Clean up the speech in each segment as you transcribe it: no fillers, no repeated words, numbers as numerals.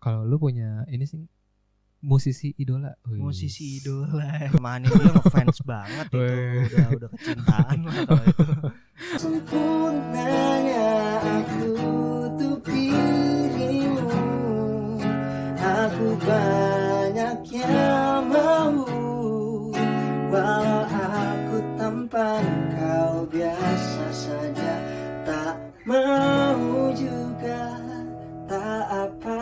Kalau lu punya ini sih musisi idola. Wih. Musisi idola. Mani dia ngefans banget itu. Udah kecintaan lah kalau itu. Sempurnanya aku tuh dirimu. Aku banyak yang mau. Walau aku tanpa kau biasa saja. Tak mau juga tak apa.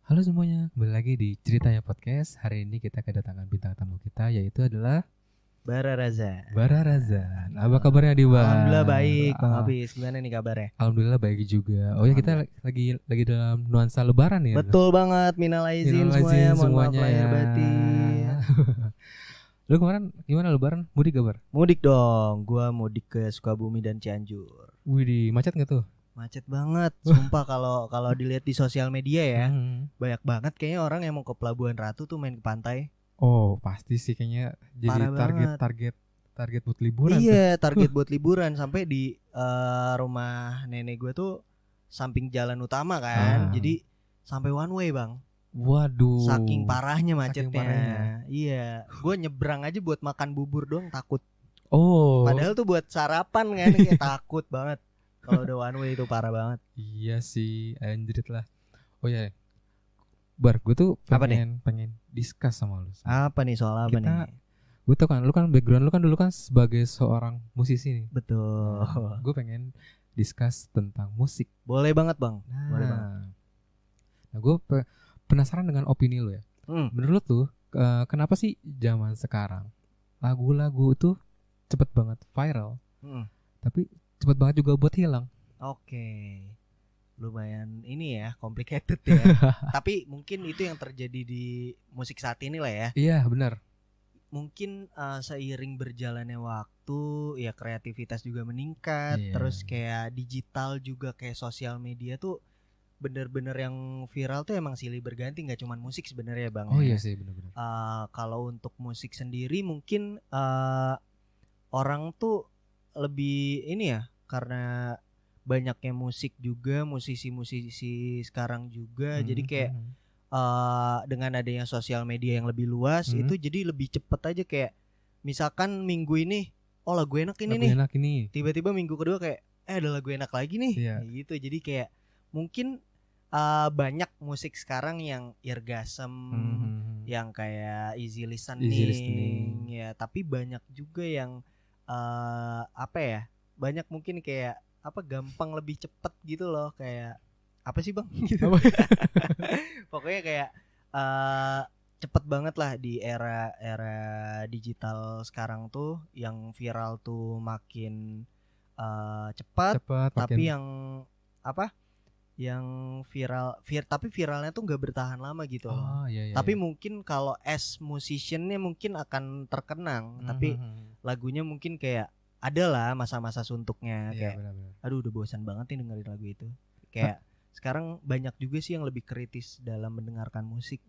Halo semuanya, kembali lagi di Ceritanya Podcast. Hari ini kita kedatangan bintang tamu kita, yaitu adalah Bara Raza. Bara Razan. Apa kabarnya di Bang? Alhamdulillah baik, Bang Abis. Gimana nih kabarnya? Alhamdulillah baik juga. Oh ya, kita lagi dalam nuansa Lebaran ya. Betul banget, minal aizin semuanya, mohon maaf lahir batin. Lu kemarin gimana Lebaran? Mudik kabar? Mudik dong, gua mudik ke Sukabumi dan Cianjur. Widih, macet nggak tuh? Macet banget, sumpah kalau dilihat di sosial media ya, banyak banget kayaknya orang yang mau ke Pelabuhan Ratu tuh main ke pantai. Oh pasti sih kayaknya jadi target buat liburan. Iya, target buat liburan. Sampai di rumah nenek gue tuh samping jalan utama kan, jadi sampai one way bang. Waduh. Saking parahnya macetnya. Iya, gue nyebrang aja buat makan bubur doang takut. Oh. Padahal tuh buat sarapan kan, kayak takut banget. Kalau udah one way itu parah banget. Iya sih, anjrit lah. Oh ya, Bar, gue tuh pengen discuss sama lu. Apa nih, soal apa nih? Gue tau kan, lu kan background lu kan dulu kan sebagai seorang musisi nih. Betul. Gue pengen discuss tentang musik. Boleh banget bang. Boleh banget. Nah, gue penasaran dengan opini lu ya. Menurut lu, kenapa sih zaman sekarang lagu-lagu itu cepet banget viral, tapi cepet banget juga buat hilang? Oke. Lumayan ini ya, complicated ya. Tapi mungkin itu yang terjadi di musik saat ini lah ya. Iya benar. Mungkin seiring berjalannya waktu, ya kreativitas juga meningkat. Terus kayak digital juga, kayak sosial media tuh bener-bener yang viral tuh emang silih berganti, nggak cuman musik sebenarnya bang. Oh iya sih benar-benar. Kalau untuk musik sendiri mungkin orang tuh lebih ini ya, karena banyaknya musik juga, musisi-musisi sekarang juga, jadi kayak dengan adanya sosial media yang lebih luas, itu jadi lebih cepet aja. Kayak misalkan minggu ini, oh lagu enak ini, tiba-tiba minggu kedua kayak ada lagu enak lagi nih, gitu. Jadi kayak mungkin banyak musik sekarang yang eargasm, yang kayak easy listening ya, tapi banyak juga yang apa ya, banyak mungkin kayak gampang lebih cepet gitu loh, kayak apa sih bang gitu. Pokoknya kayak cepet banget lah di era digital sekarang tuh, yang viral tuh makin cepat tapi yang yang viral tapi viralnya tuh nggak bertahan lama gitu. Tapi mungkin kalau as musiciannya mungkin akan terkenang, tapi lagunya mungkin kayak ada lah masa-masa suntuknya, kayak bener-bener. Aduh udah bosan banget nih dengerin lagu itu. Kayak sekarang banyak juga sih yang lebih kritis dalam mendengarkan musik.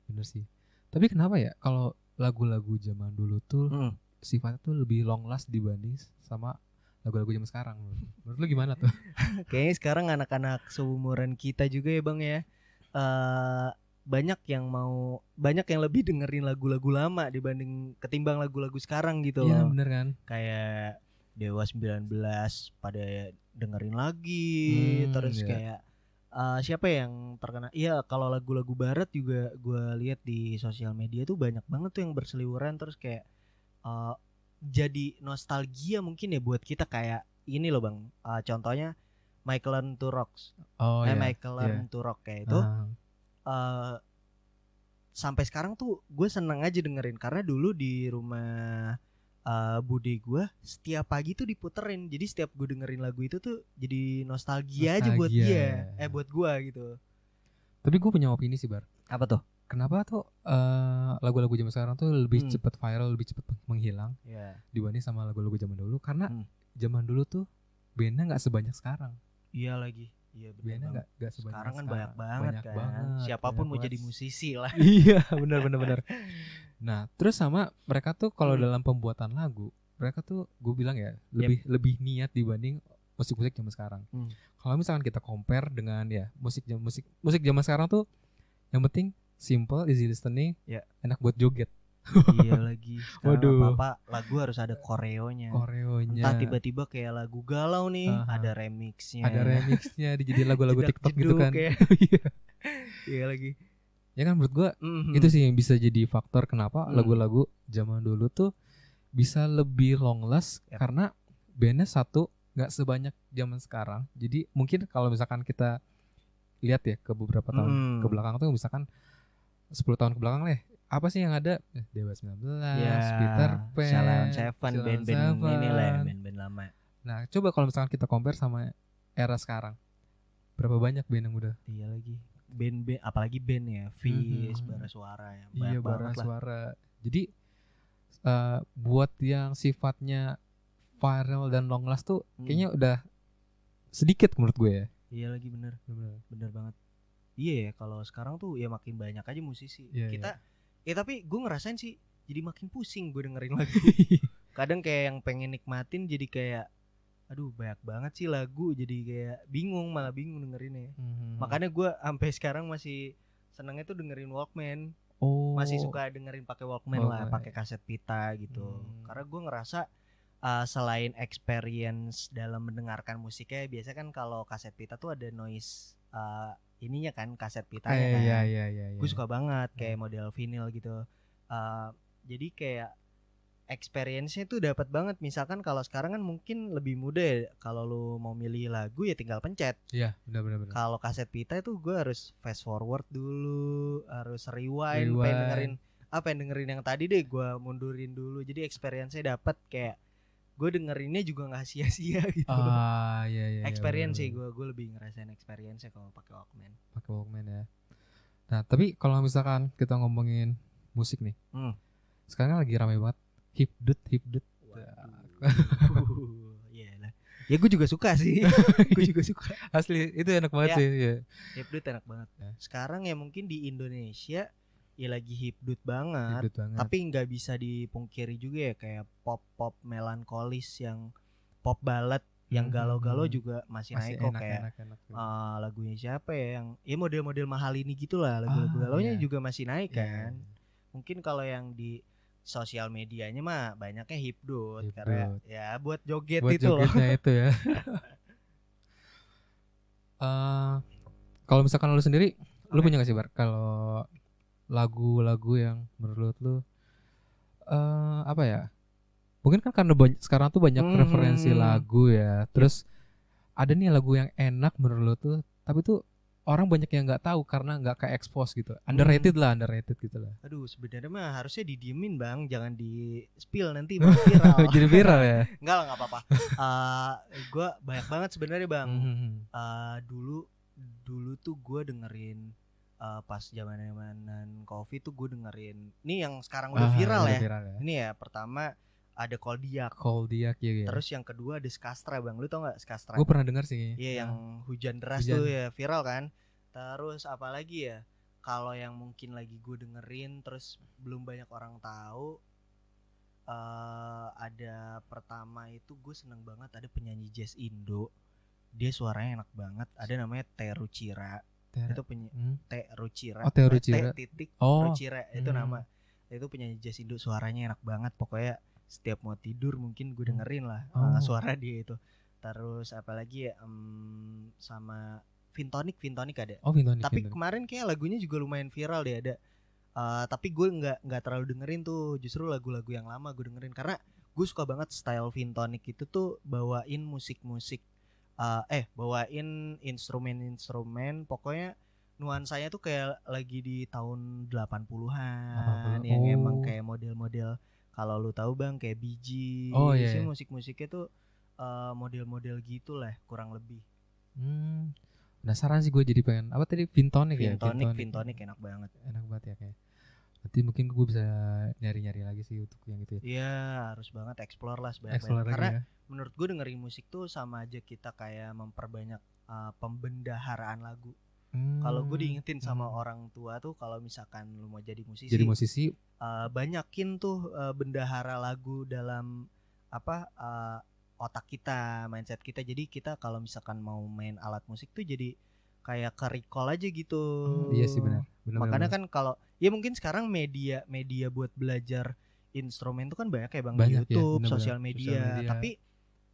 Bener sih. Tapi kenapa ya kalau lagu-lagu zaman dulu tuh sifatnya tuh lebih long last dibanding sama lagu-lagu zaman sekarang? Menurut lu gimana tuh? Kayaknya sekarang anak-anak seumuran kita juga ya bang ya, banyak yang lebih dengerin lagu-lagu lama ketimbang lagu-lagu sekarang gitu loh. Iya bener kan. Kayak Dewa 19 pada dengerin lagi, terus kayak siapa yang terkenal? Iya, kalau lagu-lagu barat juga gue lihat di sosial media tuh banyak banget tuh yang berseliweran, terus kayak jadi nostalgia mungkin ya buat kita. Kayak ini loh bang, contohnya Michael Learns to Rock. Michael Learns to Rock kayak itu. Sampai sekarang tuh gue seneng aja dengerin, karena dulu di rumah bude gue setiap pagi tuh diputerin. Jadi setiap gue dengerin lagu itu tuh jadi nostalgia aja buat dia, buat gue gitu. Tapi gue punya opini sih Bar. Apa tuh? Kenapa tuh lagu-lagu zaman sekarang tuh lebih cepat viral, lebih cepat menghilang dibanding sama lagu-lagu zaman dulu? Karena zaman dulu tuh bandnya nggak sebanyak sekarang. Iya lagi. Iya benar. Nggak sebanyak sekarang kan banyak banget kan. Siapapun mau jadi musisi lah. Iya benar. Nah, terus sama mereka tuh kalau dalam pembuatan lagu, mereka tuh gue bilang ya lebih niat dibanding musik-musik zaman sekarang. Kalau misalkan kita compare dengan ya musik zaman sekarang tuh yang penting simple, easy listening, enak buat joget. Iya lagi. Waduh. Apa lagu harus ada koreonya. Entah tiba-tiba kayak lagu galau nih, ada remixnya. Dijadiin lagu-lagu TikTok gitu kan. Iya lagi. Ya kan menurut gua itu sih yang bisa jadi faktor kenapa lagu-lagu zaman dulu tuh bisa lebih long last karena bandnya satu nggak sebanyak zaman sekarang. Jadi mungkin kalau misalkan kita lihat ya ke beberapa tahun ke belakang tuh misalkan 10 tahun ke belakang lah, apa sih yang ada? Dewa 19, Peter Pan, Salon Seven, band-band ini lah, band-band lama. Nah, coba kalau misalkan kita compare sama era sekarang, berapa banyak band yang udah? Iya lagi. Band apalagi band ya, Fizz, Bara Suara ya. Iya, Bara Suara. Jadi buat yang sifatnya viral dan long last tuh kayaknya udah sedikit menurut gue ya. Iya lagi bener banget. Iya ya, kalau sekarang tuh ya makin banyak aja musisi. Kita tapi gue ngerasain sih jadi makin pusing gue dengerin lagu. Kadang kayak yang pengen nikmatin jadi kayak aduh banyak banget sih lagu, jadi kayak malah bingung dengerinnya. Makanya gue sampai sekarang masih senengnya tuh dengerin Walkman. Masih suka dengerin pakai Walkman lah, pakai kaset pita gitu. Karena gue ngerasa selain experience dalam mendengarkan musiknya, biasa kan kalau kaset pita tuh ada noise ininya kan, kaset pitanya kan. Iya. Gue suka banget kayak model vinyl gitu. Jadi kayak experience-nya tuh dapat banget. Misalkan kalau sekarang kan mungkin lebih mudah ya, kalau lu mau milih lagu ya tinggal pencet. Iya, benar. Kalau kaset pita itu gue harus fast forward dulu, harus rewind. Pengen dengerin yang tadi deh, gue mundurin dulu. Jadi experience-nya dapat, kayak gue dengerinnya juga nggak sia-sia gitu. Iya. Experience sih, gue lebih ngerasain experience-nya kalau pakai Walkman. Pakai Walkman ya. Nah, tapi kalau misalkan kita ngomongin musik nih, sekarang kan lagi ramai banget hipdut. Iya lah. Ya gue juga suka sih. Gue juga suka. Asli itu enak banget sih. Ya. Hipdut enak banget. Sekarang ya mungkin di Indonesia ya lagi hipdut banget. Tapi nggak bisa dipungkiri juga ya, kayak pop melankolis, yang pop ballad yang galau-galau juga masih naik kok. Kayak lagunya siapa ya, yang ya model-model mahal ini gitulah, lagu-lagu galaunya juga masih naik kan. Mungkin kalau yang di sosial medianya mah banyaknya hipdut. Karena ya buat joget itu loh. Itu ya. Kalau misalkan lu sendiri, lu punya gak sih Bar kalau lagu-lagu yang menurut lu apa ya? Mungkin kan karena sekarang tuh banyak referensi lagu ya. Terus ada nih lagu yang enak menurut lu tuh, tapi tuh orang banyak yang nggak tahu karena nggak kayak expose gitu. Underrated gitu lah. Aduh, sebenarnya mah harusnya didiemin bang, jangan di spill nanti viral. Jadi viral ya? Enggak lah, nggak apa-apa. Gue banyak banget sebenarnya bang. Dulu tuh gue dengerin pas zaman COVID tuh gue dengerin. Ini yang sekarang udah viral ya. Ini ya pertama ada Koldiak ya. Terus yang kedua ada Skastra bang. Lu tau gak Skastra? Gue pernah denger sih. Iya, yang hujan deras tuh ya, viral kan. Terus apa lagi ya? Kalau yang mungkin lagi gue dengerin terus belum banyak orang tahu, ada pertama itu gue seneng banget, ada penyanyi jazz Indo. Dia suaranya enak banget. Ada namanya Terucira. Itu Terucira. Rucira itu nama. Itu penyanyi jazz Indo, suaranya enak banget. Pokoknya setiap mau tidur mungkin gue dengerin lah suara dia itu. Terus apalagi ya, sama Vintonic ada. Tapi kemarin kayak lagunya juga lumayan viral deh, ada. Tapi gue nggak terlalu dengerin tuh, justru lagu-lagu yang lama gue dengerin karena gue suka banget style Vintonic itu tuh, bawain musik-musik, bawain instrumen-instrumen, pokoknya nuansanya tuh kayak lagi di tahun 80-an yang emang kayak model-model. Kalau lu tahu bang kayak Bee Gees, sih musik-musiknya tuh model-model gitulah kurang lebih. Penasaran sih gue, jadi pengen apa tadi Vintonic ya? Vintonic enak banget ya kayak. Nanti mungkin gue bisa nyari-nyari lagi sih untuk yang itu ya. Iya, harus banget explore lah sebanyak-banyak. Karena menurut gue dengerin musik tuh sama aja kita kayak memperbanyak pembendaharaan lagu. Kalau gue diingetin sama orang tua tuh kalau misalkan lu mau jadi musisi, banyakin tuh bendahara lagu dalam otak kita, mindset kita. Jadi kita kalau misalkan mau main alat musik tuh jadi kayak ke recall aja gitu. Iya sih benar. Makanya kan kalau ya mungkin sekarang media buat belajar instrumen tuh kan banyak ya Bang, di YouTube, ya, sosial media. Tapi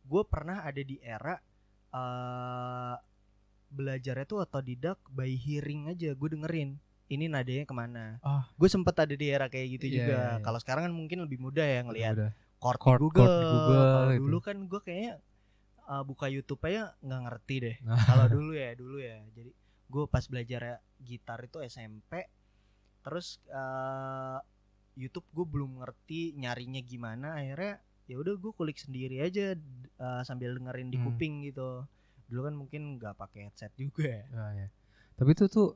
gue pernah ada di era belajarnya tuh otodidak by hearing aja. Gue dengerin ini nadanya kemana. Gue sempet ada di era kayak gitu juga. Kalau sekarang kan mungkin lebih mudah ya ngelihat chord di Google. Kalau dulu kan gue kayaknya buka YouTube aja nggak ngerti deh. Kalau dulu ya. Jadi gue pas belajar gitar itu SMP, terus YouTube gue belum ngerti nyarinya gimana. Akhirnya ya udah gue kulik sendiri aja sambil dengerin di kuping gitu. Dulu kan mungkin nggak pakai headset juga. Ya. Tapi itu tuh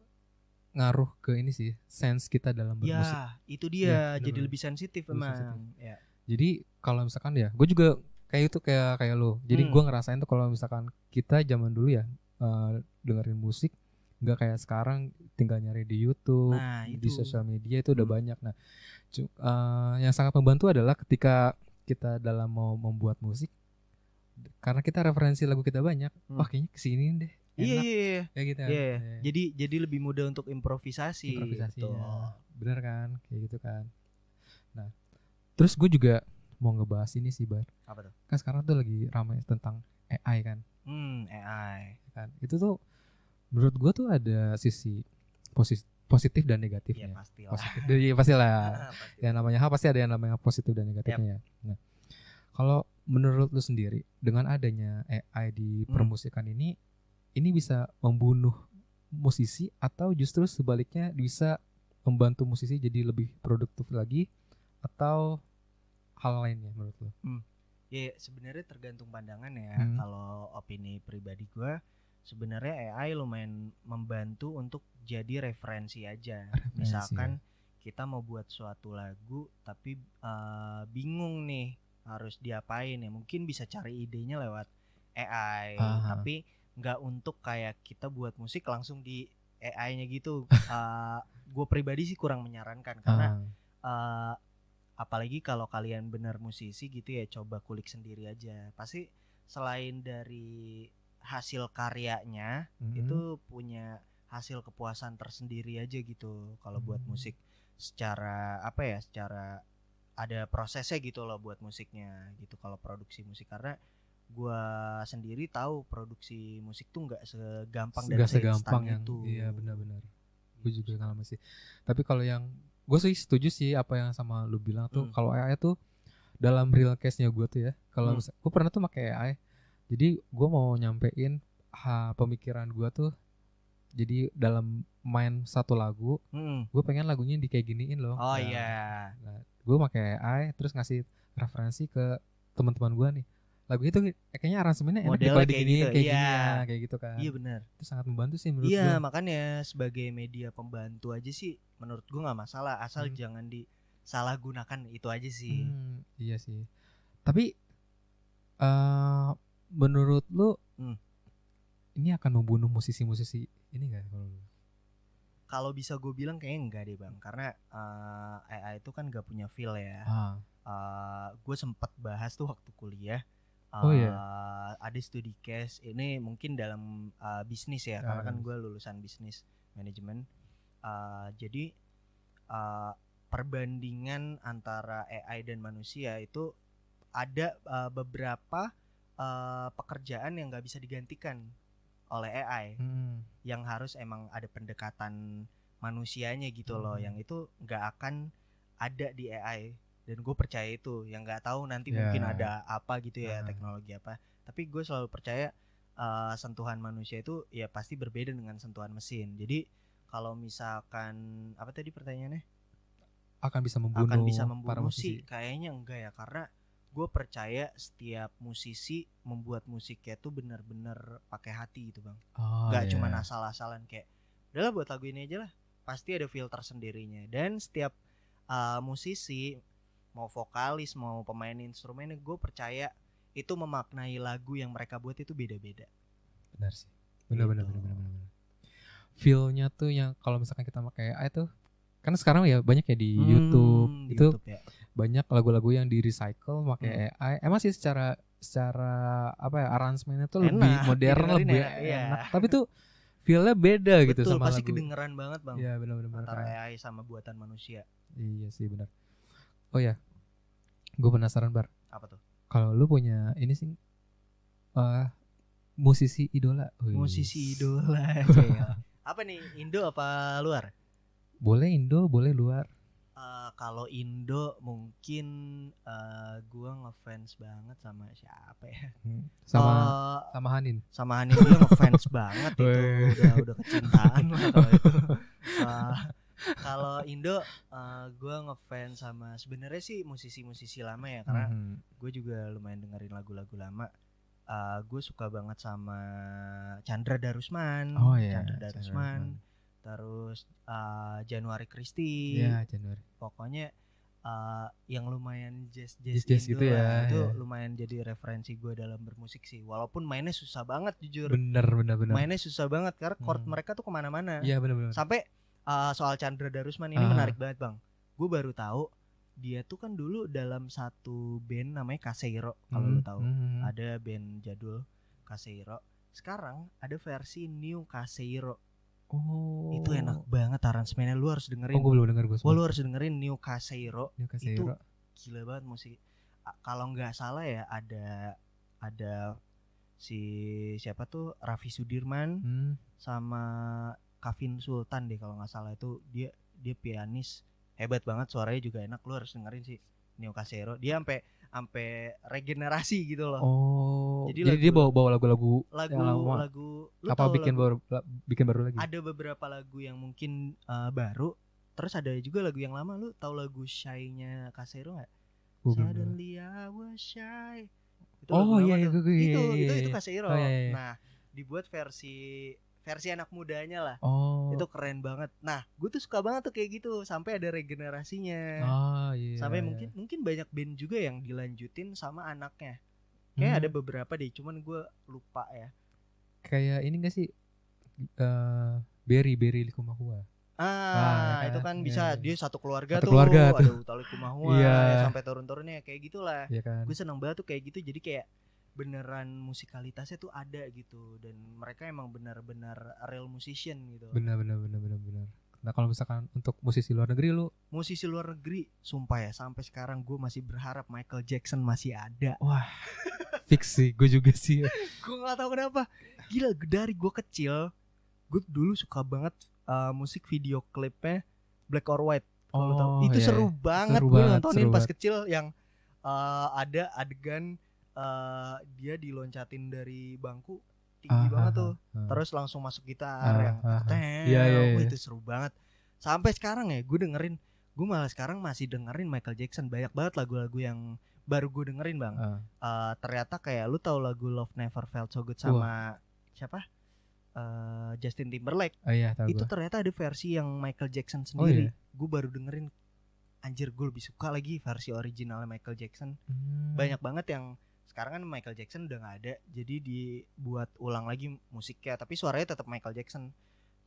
ngaruh ke ini sih, sense kita dalam bermusik. Ya, itu dia. Jadi lebih sensitif emang. Ya. Jadi kalau misalkan ya, gue juga kayak itu kayak lo. Jadi gue ngerasain tuh kalau misalkan kita zaman dulu ya dengerin musik, nggak kayak sekarang tinggal nyari di YouTube, di sosial media itu udah banyak. Nah, yang sangat membantu adalah ketika kita dalam mau membuat musik, karena kita referensi lagu kita banyak, wah kayaknya kesini deh. Iya. Kayak gitu. Iya. Jadi lebih mudah untuk improvisasi. Gitu. Bener kan, kayak gitu kan. Nah, terus gue juga mau ngebahas ini sih, Bar. Apa tuh? Kan sekarang tuh lagi ramai tentang AI kan. AI. Kan. Itu tuh menurut gue tuh ada sisi positif dan negatifnya. Ya pastilah. Pastilah. Yang namanya hal pasti ada yang namanya positif dan negatifnya. Nah, kalau menurut lu sendiri dengan adanya AI di permusikan ini bisa membunuh musisi atau justru sebaliknya bisa membantu musisi jadi lebih produktif lagi atau hal lainnya menurut lu? Ya sebenarnya tergantung pandangan ya. Kalau opini pribadi gue, sebenarnya AI lumayan membantu untuk jadi referensi aja. Misalkan kita mau buat suatu lagu tapi bingung nih harus diapain ya, mungkin bisa cari idenya lewat AI. Tapi nggak untuk kayak kita buat musik langsung di AI-nya gitu. Gue pribadi sih kurang menyarankan karena apalagi kalau kalian benar musisi gitu ya, coba kulik sendiri aja. Pasti selain dari hasil karyanya itu punya hasil kepuasan tersendiri aja gitu kalau buat musik. Secara secara ada prosesnya gitu loh buat musiknya gitu kalau produksi musik. Karena gue sendiri tahu produksi musik tuh nggak segampang dan segampang yang itu. Iya benar-benar. Gue juga ngalamin sih. Tapi kalau yang gue sih setuju sih apa yang sama lu bilang tuh. Kalau AI tuh dalam real case-nya gue tuh ya. Kalau gue pernah tuh pakai AI. Jadi gue mau nyampein pemikiran gue tuh. Jadi dalam main satu lagu, gue pengen lagunya di kayak giniin loh. Iya. Nah, gue pakai AI terus ngasih referensi ke teman-teman gue nih. Lagu itu kayaknya aransemennya enak kalau diginiin kayak gini ya, kayak gitu kan. Iya benar. Itu sangat membantu sih menurut gue. Iya, makanya sebagai media pembantu aja sih menurut gue nggak masalah, asal jangan disalahgunakan, itu aja sih. Iya sih. Tapi menurut lu ini akan membunuh musisi-musisi ini nggak kalau bisa gue bilang kayaknya enggak deh Bang, karena AI itu kan gak punya feel ya. Gue sempat bahas tuh waktu kuliah. Ada studi case ini mungkin dalam bisnis ya, karena kan gue lulusan bisnis manajemen. Jadi perbandingan antara AI dan manusia itu ada beberapa pekerjaan yang nggak bisa digantikan oleh AI, yang harus emang ada pendekatan manusianya gitu loh, yang itu nggak akan ada di AI. Dan gue percaya itu, yang nggak tahu nanti mungkin ada apa gitu ya, teknologi apa. Tapi gue selalu percaya sentuhan manusia itu ya pasti berbeda dengan sentuhan mesin. Jadi kalau misalkan apa tadi pertanyaannya? Akan bisa membunuh para musisi? Kayaknya enggak ya, karena gue percaya setiap musisi membuat musiknya tuh benar-benar pakai hati gitu Bang. Gak cuma asal-asalan kayak udahlah buat lagu ini aja lah. Pasti ada filter sendirinya. Dan setiap musisi, mau vokalis, mau pemain instrumen, gue percaya itu memaknai lagu yang mereka buat itu beda-beda. Benar sih. Benar. feel-nya tuh yang kalau misalkan kita pakai AI tuh kan sekarang ya banyak ya di YouTube itu ya. banyak lagu-lagu yang di recycle pakai AI. Emang sih secara apa ya aransemennya tuh lebih modern, lebih enak. Tapi tuh feel-nya beda gitu sama pasti lagu. kedengeran banget bang. Iya benar-benar antara AI sama buatan manusia. Iya sih benar. Oh ya, gue penasaran Bar. Apa tuh? Kalau lu punya ini sih musisi idola. Musisi idola. Apa nih, Indo apa luar? Boleh Indo, boleh luar. Kalau Indo mungkin gua ngefans banget sama siapa ya? Sama Hanin. Sama Hanin gua ngefans banget itu. Udah kecintaan lah kalau itu. Kalau Indo gua ngefans sama sebenarnya sih musisi-musisi lama ya, karena gue juga lumayan dengerin lagu-lagu lama. Gue suka banget sama Chandra Darusman. Chandra Darusman. Terus Januari Christie. Iya, Januari. Pokoknya yang lumayan jazz gitu ya. Itu lumayan jadi referensi gue dalam bermusik sih. Walaupun mainnya susah banget jujur. Bener. Mainnya susah banget karena chord mereka tuh kemana-mana. Iya bener. Sampai soal Chandra Darusman ini menarik banget bang. Gue baru tahu dia tuh kan dulu dalam satu band namanya Kaseiro. Kalau lo tahu, ada band jadul Kaseiro. Sekarang ada versi New Kaseiro. Oh. Itu enak banget aransemennya, lu harus dengerin. Oh, gue belum denger gue. Lu harus dengerin New Kaseiro. Itu gila banget musik. Kalau nggak salah ya ada si siapa tuh Raffi Sudirman sama Kavin Sultan deh kalau nggak salah. Itu dia pianis hebat banget, suaranya juga enak. Lu harus dengerin sih New Kaseiro. Dia sampai regenerasi gitu loh. Oh. Jadi dia bawa lagu apa bikin baru lagi. Ada beberapa lagu yang mungkin baru, terus ada juga lagu yang lama. Lu tahu lagu Shy-nya Kaseiro enggak? Suddenly I was shy. Itu itu Kaseiro. Nah, dibuat versi anak mudanya lah. Itu keren banget. Nah, gue tuh suka banget tuh kayak gitu, sampai ada regenerasinya. Sampai mungkin banyak band juga yang dilanjutin sama anaknya. Kayak ada beberapa deh, cuman gue lupa ya. Kayak ini gak sih Berry Likumahua. Itu kan bisa dia satu keluarga tuh. Ada Utha Likumahua ya, sampai turun-turunnya kayak gitulah. Kan? Gue seneng banget tuh kayak gitu. Jadi kayak beneran musikalitasnya tuh ada gitu, dan mereka emang benar-benar real musician gitu. Benar. Nah kalau misalkan untuk musisi luar negeri sumpah ya, sampai sekarang gue masih berharap Michael Jackson masih ada. Wah, fix sih, gue juga sih. Gue nggak tahu kenapa, gila, dari gue kecil gue dulu suka banget musik video klipnya Black or White. Kalau tahu itu seru banget. Gue nontonin pas kecil yang ada adegan dia diloncatin dari bangku tinggi banget tuh, terus langsung masuk gitar yang itu seru banget. Sampai sekarang ya gue malah sekarang masih dengerin Michael Jackson. Banyak banget lagu-lagu yang baru gue dengerin bang. Ternyata kayak lu tahu lagu Love Never Felt So Good sama siapa? Justin Timberlake. Itu ternyata ada versi yang Michael Jackson sendiri. Gue baru dengerin, anjir, gue lebih suka lagi versi originalnya Michael Jackson. Banyak banget yang sekarang kan Michael Jackson udah gak ada, jadi dibuat ulang lagi musiknya, tapi suaranya tetap Michael Jackson.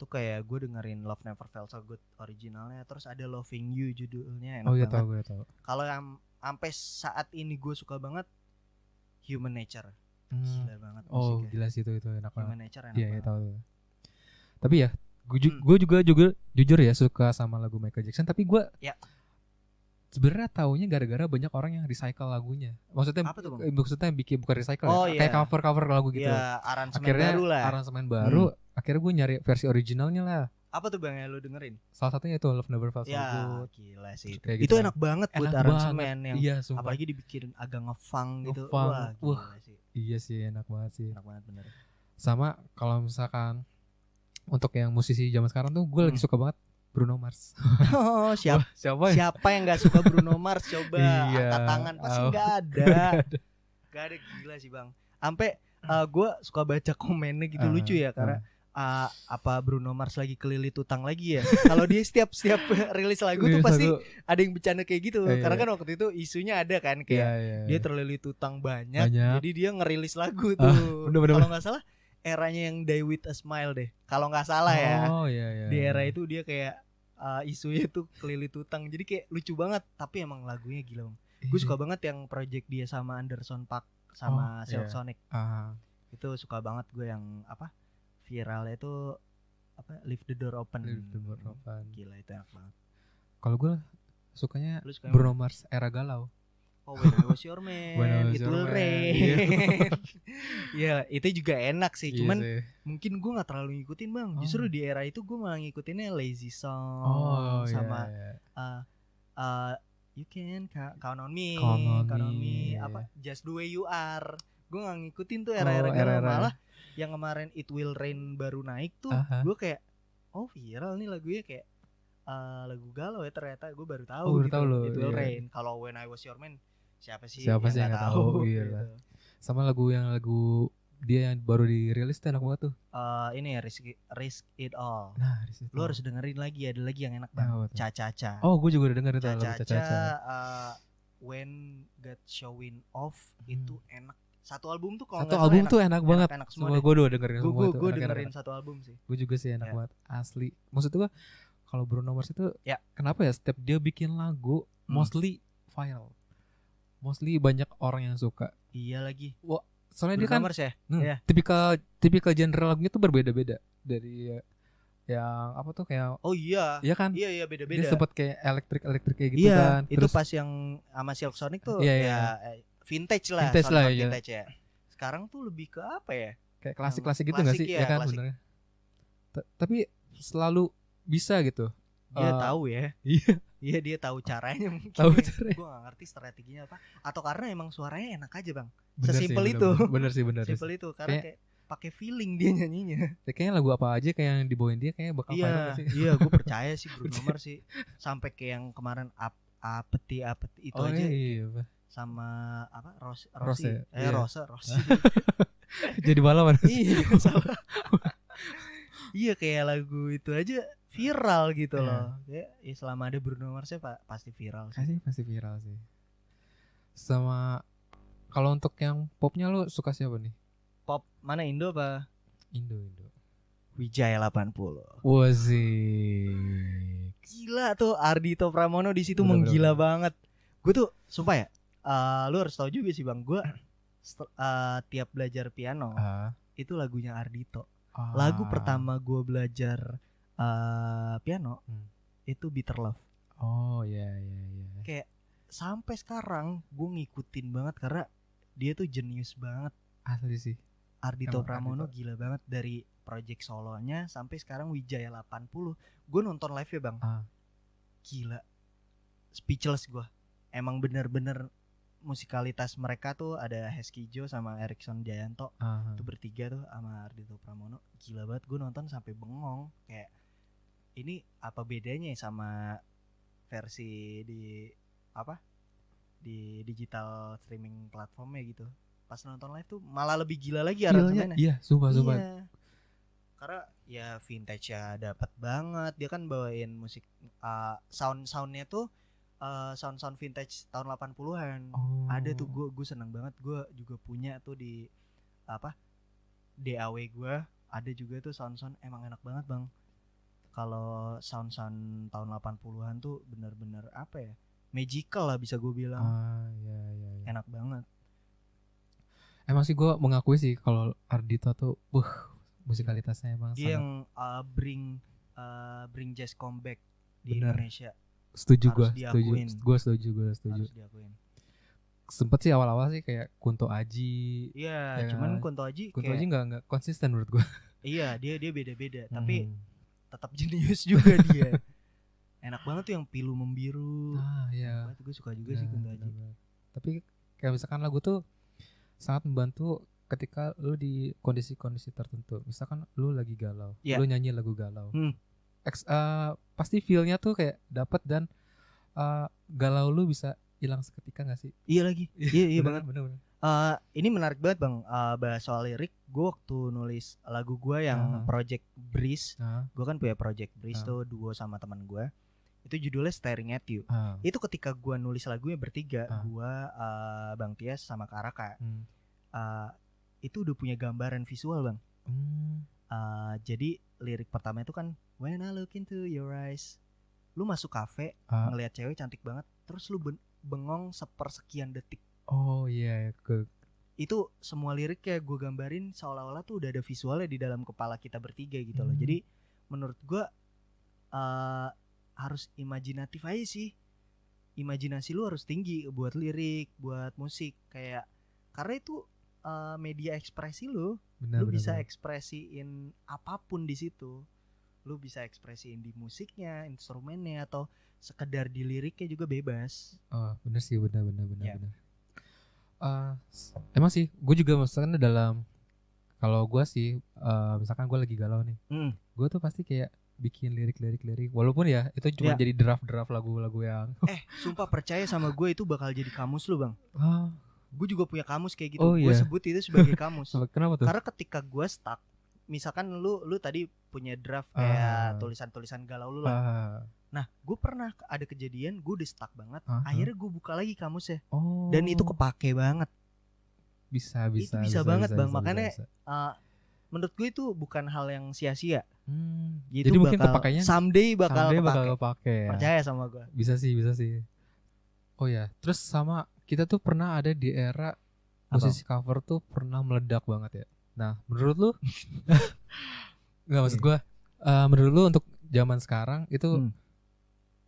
Tuh kayak gue dengerin Love Never Felt So Good originalnya, terus ada Loving You judulnya, enak banget. Gue tahu. Kalau yang sampai saat ini gue suka banget Human Nature. Gila banget musiknya. Gila sih itu enak banget. Human Nature enak banget. Iya, tahu. Tapi ya gue juga jujur ya suka sama lagu Michael Jackson, tapi gue sebenarnya taunya gara-gara banyak orang yang recycle lagunya. Maksudnya yang bikin bukan recycle kayak cover lagu gitu. Aransemen baru. Akhirnya gue nyari versi originalnya lah. Apa tuh bang yang lu dengerin? Salah satunya itu Love Never Felt So Good. Gila sih itu enak banget buat aransemen yang sumpah. Apalagi dibikin agak ngefunk gitu. Wah, sih. Iya sih, enak banget sih. Enak banget bener. Sama kalau misalkan untuk yang musisi zaman sekarang tuh gue lagi suka banget Bruno Mars. Siapa yang nggak suka Bruno Mars? Coba angkat tangan, pasti nggak ada. Gak ada, gila sih bang. Sampai gue suka baca komennya gitu, lucu ya, karena apa Bruno Mars lagi kelilit utang lagi ya? Kalau dia setiap rilis lagu tuh pasti ada yang bercanda kayak gitu. Karena kan waktu itu isunya ada kan kayak dia terlilit utang banyak, jadi dia ngerilis lagu tuh. Kalau nggak salah eranya yang Die With A Smile deh. Kalau nggak salah ya. Oh iya. Di era itu dia kayak isunya tuh kelilit utang. Jadi kayak lucu banget. Tapi emang lagunya gila bang. Gue suka banget yang project dia sama Anderson .Paak sama Silk Sonic. Itu suka banget gue yang apa viralnya itu apa Leave the Door Open. Gila itu enak banget. Kalau gue sukanya Bruno Mars era galau. Oh, When I Was Your Man, It Will Rain. Ya itu juga enak sih. Cuman mungkin gue nggak terlalu ngikutin bang. Justru di era itu gue malah ngikutinnya Lazy Song sama You Can Count on Me, apa Just the Way You Are. Gue nggak ngikutin tuh era-era galau. Malah yang kemarin It Will Rain baru naik tuh, gue kayak viral nih lagunya kayak lagu galau ya ternyata. Gue baru tahu It Will Rain. Kalau When I Was Your Man siapa sih yang nggak tahu gitu. Sama lagu dia yang baru dirilis tuh enak banget tuh. Ini ya Risk It All. Nah, lu harus dengerin lagi, ada lagi yang enak banget. Cha-cha-cha. Oh, gue juga udah dengerin tuh lagu Cha-cha-cha. When God Showing Off itu enak. Satu album tuh kalau satu album enak, tuh enak banget. Enak semua gue udah dengerin semua itu. Gue dengerin satu album sih. Gue juga sih enak banget asli. Maksud gue kalau Bruno Mars itu kenapa ya setiap dia bikin lagu mostly viral. Mostly banyak orang yang suka. Iya lagi. Wah, soalnya Bruno dia kan Mars ya? tipikal genre lagunya tuh berbeda-beda dari yang apa tuh kayak iya kan? Iya beda-beda. Dia sempat kayak elektrik kayak gitu kan. Itu terus pas yang sama Silk Sonic tuh vintage lah ya. Sekarang tuh lebih ke apa ya? Kayak klasik gitu enggak sih? Ya kan benernya. Tapi selalu bisa gitu. Dia tahu ya. Iya dia tahu caranya mungkin. Gue gak ngerti strateginya apa. Atau karena emang suaranya enak aja bang. Sesimpel itu. Bener sih. Simpel itu karena kayak pakai feeling dia nyanyinya. Kayaknya lagu apa aja kayak yang dibawain dia kayak bakal viral sih. Iya gue percaya sih Bruno Mars sih. Sampai kayak yang kemarin apeti itu aja. Iya. Sama apa Rossi. Rossi. Jadi pahlawan. Iya salah. Iya kayak lagu itu aja viral gitu loh. Ya selama ada Bruno Mars ya pasti viral sih. Pasti viral sih. Sama kalau untuk yang popnya lo suka siapa nih? Pop mana Indo apa? Indo. Wijaya 80. Wazik. Gila tuh Ardhito Pramono di situ menggila banget. Gue tuh sumpah ya. Lu harus tahu juga sih bang. Gue tiap belajar piano itu lagunya Ardhito. Lagu pertama gue belajar piano itu Bitter Love. Oh iya. Kayak sampai sekarang gue ngikutin banget karena dia tuh jenius banget. Asli sih. Ardhito Pramono gila banget dari project solonya sampai sekarang Wijaya 80. Gue nonton live ya bang. Gila. Speechless gue. Emang bener-bener musikalitas mereka tuh ada Heskey Joe sama Erikson Jayanto. Itu bertiga tuh sama Ardhito Pramono. Gila banget gue nonton sampai bengong. Kayak ini apa bedanya sama versi di digital streaming platformnya gitu. Pas nonton live tuh malah lebih gila lagi aransemennya. Iya, sumpah. Karena ya vintage ya dapat banget. Dia kan bawain musik soundnya tuh sound vintage tahun 80-an. Ada tuh gue seneng banget. Gue juga punya tuh di DAW gue ada juga tuh sound emang enak banget bang. Kalau sound tahun 80-an tuh bener-bener apa ya, magical lah bisa gue bilang. Iya. Enak banget. Emang sih gue mengakui sih kalau Ardhito tuh musikalitasnya emang dia yang bring jazz comeback di Indonesia. Setuju gue setuju. Harus diakuin. Sempet sih awal-awal sih kayak Kunto Aji. Iya, cuman Kunto Aji nggak konsisten menurut gue. Iya, dia beda-beda, tapi tetap jenius juga dia. Enak banget tuh yang Pilu Membiru. Iya. Gue suka juga sih Kunto Aji. Tapi kayak misalkan lagu tuh sangat membantu ketika lu di kondisi-kondisi tertentu. Misalkan lu lagi galau, lu nyanyi lagu galau. Pasti feel-nya tuh kayak dapet dan galau lu bisa hilang seketika gak sih? Iya lagi. Iya banget. Bener. Ini menarik banget bang. Bahas soal lirik. Gue waktu nulis lagu gue yang Project Breeze. Gue kan punya Project Breeze tuh duo sama teman gue. Itu judulnya Staring at You. Itu ketika gue nulis lagunya bertiga, gue, Bang Tias sama Kak Raka. Itu udah punya gambaran visual bang. Jadi lirik pertama itu kan When I look into your eyes. Lu masuk kafe ngelihat cewek cantik banget, terus lu bengong sepersekian detik. Oh iya, itu semua lirik kayak gue gambarin seolah-olah tuh udah ada visualnya di dalam kepala kita bertiga gitu loh. Jadi menurut gue harus imajinatif aja sih. Imajinasi lu harus tinggi buat lirik, buat musik kayak, karena itu media ekspresi lu. Lu bisa ekspresiin apapun di situ. Lu bisa ekspresiin di musiknya, instrumennya, atau sekedar di liriknya juga bebas. Oh bener sih, bener. Emang sih gue juga misalkan dalam, kalau gue sih misalkan gue lagi galau nih, gue tuh pasti kayak bikin lirik walaupun ya itu cuma jadi draft lagu-lagu yang sumpah percaya sama gue itu bakal jadi kamus lu bang. Gue juga punya kamus kayak gitu. Gue sebut itu sebagai kamus. Kenapa tuh? Karena ketika gue stuck, misalkan lu tadi punya draft kayak tulisan-tulisan galau lu lah. Nah, gue pernah ada kejadian gue udah stuck banget. Akhirnya gue buka lagi kamusnya. Dan itu kepake banget. Bisa banget bang. Makanya menurut gue itu bukan hal yang sia-sia. Jadi mungkin kepakainya someday bakal kepake. Percaya sama gue. Bisa sih. Oh ya, terus sama kita tuh pernah ada di era musisi cover tuh pernah meledak banget ya. Nah, menurut lu nggak, maksud gue menurut lu untuk zaman sekarang itu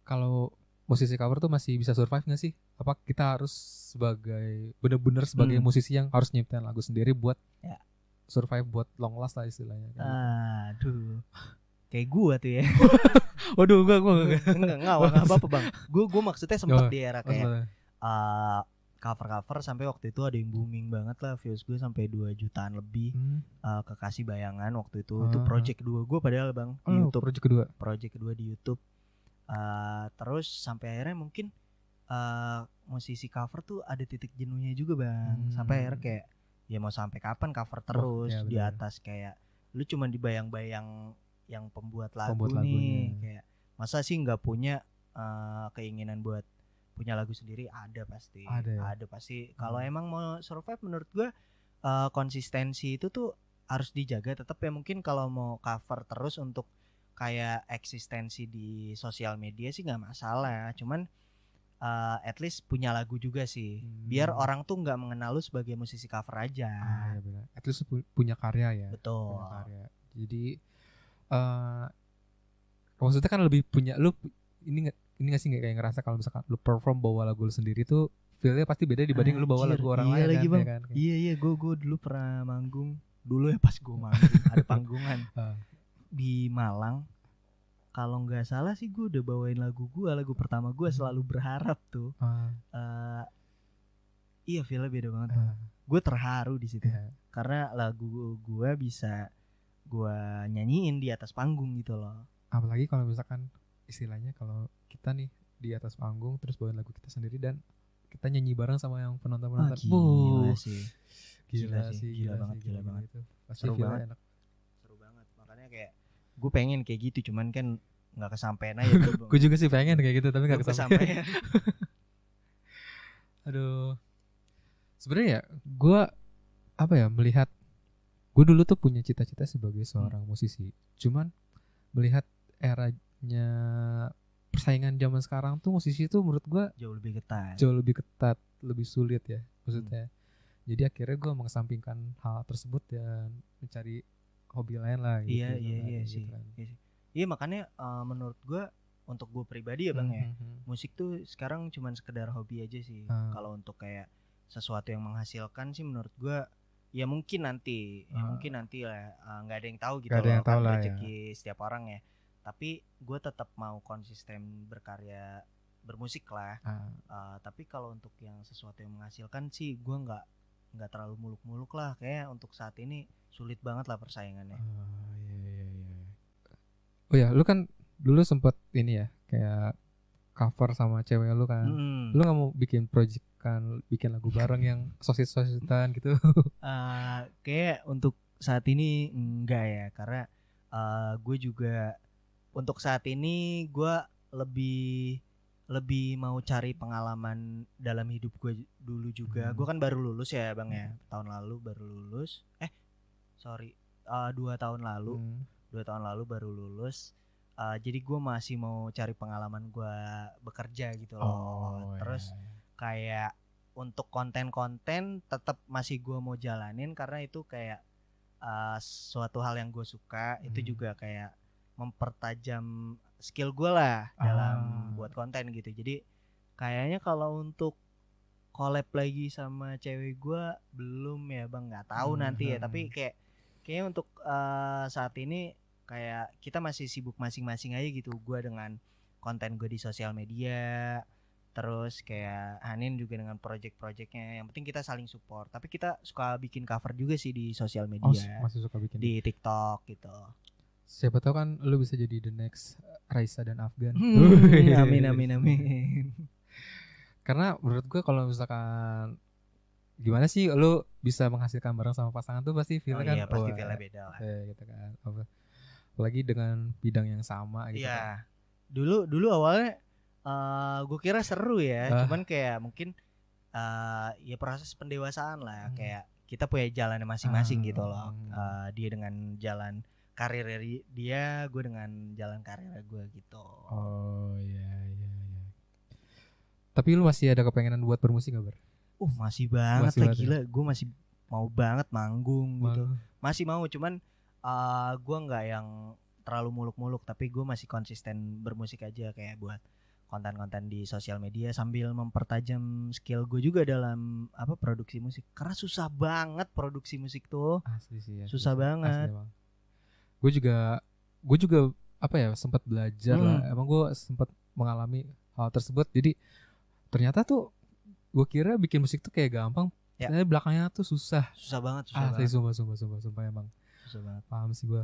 kalau musisi cover tuh masih bisa survive nggak sih? Apa kita harus bener-bener sebagai musisi yang harus nyiptain lagu sendiri buat survive, buat long last lah istilahnya? Aduh, kayak gue tuh ya. Waduh, gue nggak apa-apa bang. Gue maksudnya sempat di era kayak cover sampai waktu itu ada yang booming banget lah, views gue sampai 2 jutaan lebih. Kekasih Bayangan waktu itu project kedua gue padahal bang di YouTube. Project kedua di YouTube. Terus sampai akhirnya mungkin musisi cover tuh ada titik jenuhnya juga bang. Sampai akhirnya kayak ya mau sampai kapan cover terus di atas, kayak lu cuma dibayang-bayang yang pembuat lagu nih. Kayak masa sih nggak punya keinginan buat punya lagu sendiri? Ada pasti. Kalau emang mau survive menurut gue konsistensi itu tuh harus dijaga tetap ya. Mungkin kalau mau cover terus untuk kayak eksistensi di sosial media sih nggak masalah, cuman at least punya lagu juga sih, biar orang tuh nggak mengenal lu sebagai musisi cover aja. Ya benar. At least punya karya ya. Betul. Punya karya. Jadi maksudnya kan lebih punya lu ini nggak sih, nggak kayak ngerasa kalau misalkan lu perform bawa lagu lu sendiri tuh feelnya pasti beda dibanding lu bawa lagu orang lain lagi, kan, bang. Ya kan? Iya gue dulu pernah manggung dulu ya, pas gue manggung ada panggungan di Malang. Kalau nggak salah sih gue udah bawain lagu pertama gue, Selalu Berharap tuh. Iya, feelnya beda banget. Gue terharu di situ karena lagu gue bisa gue nyanyiin di atas panggung gitu loh. Apalagi kalau misalkan istilahnya kalau kita nih di atas panggung terus bawain lagu kita sendiri dan kita nyanyi bareng sama yang penonton. Gila sih. Gila banget itu. Pasti seru banget. Seru banget. Makanya kayak gue pengen kayak gitu, cuman kan nggak kesampean aja. Gue juga sih pengen kayak gitu tapi nggak kesampean. Aduh. Sebenarnya ya gue melihat gue dulu tuh punya cita-cita sebagai seorang musisi. Cuman melihat eranya persaingan zaman sekarang tuh musisi tuh menurut gue jauh lebih ketat, lebih sulit ya maksudnya. Jadi akhirnya gue mengesampingkan hal tersebut dan mencari hobi lain lah gitu. Iya sih. Iya, makanya menurut gue, untuk gue pribadi ya bang ya, musik tuh sekarang cuman sekedar hobi aja sih. Kalau untuk kayak sesuatu yang menghasilkan sih menurut gue ya mungkin nanti lah, nggak ada yang tahu gitu loh, kan rezeki setiap orang ya. Tapi gue tetap mau konsisten berkarya bermusik lah. Tapi kalau untuk yang sesuatu yang menghasilkan sih gue nggak terlalu muluk-muluk lah. Kayak untuk saat ini sulit banget lah persaingannya. Iya. Oh ya, lu kan dulu sempet ini ya kayak cover sama cewek lu kan. Lu nggak mau bikin project kan, bikin lagu bareng yang sosit-sositan gitu? Kayak untuk saat ini enggak ya, karena gue juga untuk saat ini gue lebih mau cari pengalaman dalam hidup gue dulu juga. Gue kan baru lulus ya bang ya, tahun lalu baru lulus. 2 tahun lalu. 2 tahun lalu baru lulus. Jadi gue masih mau cari pengalaman gue bekerja gitu loh. Terus kayak untuk konten-konten tetap masih gue mau jalanin karena itu kayak suatu hal yang gue suka. Itu juga kayak mempertajam skill gue lah dalam buat konten gitu. Jadi kayaknya kalau untuk collab lagi sama cewek gue belum ya bang, nggak tahu nanti ya. Tapi kayaknya untuk saat ini kayak kita masih sibuk masing-masing aja gitu. Gue dengan konten gue di sosial media, terus kayak Hanin juga dengan project-projectnya. Yang penting kita saling support. Tapi kita suka bikin cover juga sih di sosial media. Masih suka bikin di TikTok gitu. Siapa tahu kan lu bisa jadi the next Raisa dan Afgan. Amin. Karena menurut gue kalau misalkan gimana sih lu bisa menghasilkan bareng sama pasangan tuh pasti feel kan. Iya, pasti feel beda lah. Gitu kan. Apalagi dengan bidang yang sama gitu. Iya. Kan. Dulu awalnya gue kira seru ya, cuman kayak mungkin ya proses pendewasaan lah. Kayak kita punya jalannya masing-masing gitu loh. Dia dengan jalan karir dia, gue dengan jalan karir gue gitu. Oh iya. Tapi lu masih ada kepengenan buat bermusik gak, Ber? Masih banget lah, gila. Gue masih mau banget manggung gitu. Masih mau, cuman gue nggak yang terlalu muluk-muluk, tapi gue masih konsisten bermusik aja kayak buat konten-konten di sosial media sambil mempertajam skill gue juga dalam produksi musik. Karena susah banget produksi musik tuh. Asli sih ya. Susah banget. Gue juga sempat belajar lah. Emang gue sempat mengalami hal tersebut. Jadi ternyata tuh gue kira bikin musik tuh kayak gampang. Ternyata belakangnya tuh susah. Susah banget. Sumpah emang. Susah banget. Paham sih gue.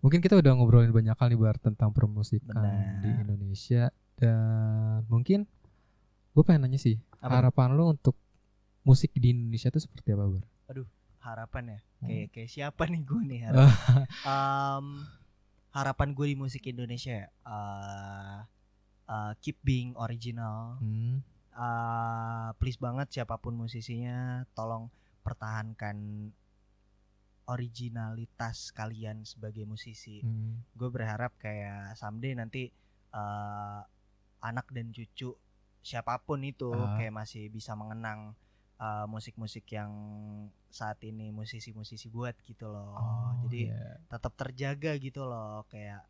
Mungkin kita udah ngobrolin banyak kali Bar tentang permusikan di Indonesia. Dan mungkin gue pengen nanya sih, harapan lo untuk musik di Indonesia tuh seperti apa, Bar? Aduh, harapan ya? Kayak siapa nih gue nih harapan gue di musik Indonesia keep being original. Please banget siapapun musisinya, tolong pertahankan originalitas kalian sebagai musisi. Gue berharap kayak someday nanti anak dan cucu siapapun itu kayak masih bisa mengenang musik-musik yang saat ini musisi-musisi buat gitu loh. Jadi tetap terjaga gitu loh, kayak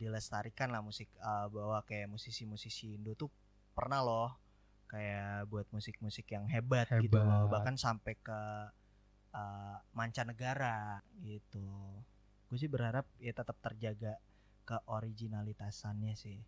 dilestarikan lah musik, bahwa kayak musisi-musisi Indo tuh pernah loh kayak buat musik-musik yang hebat gitu loh, bahkan sampai ke mancanegara gitu. Gue sih berharap ya tetap terjaga keoriginalitasannya sih.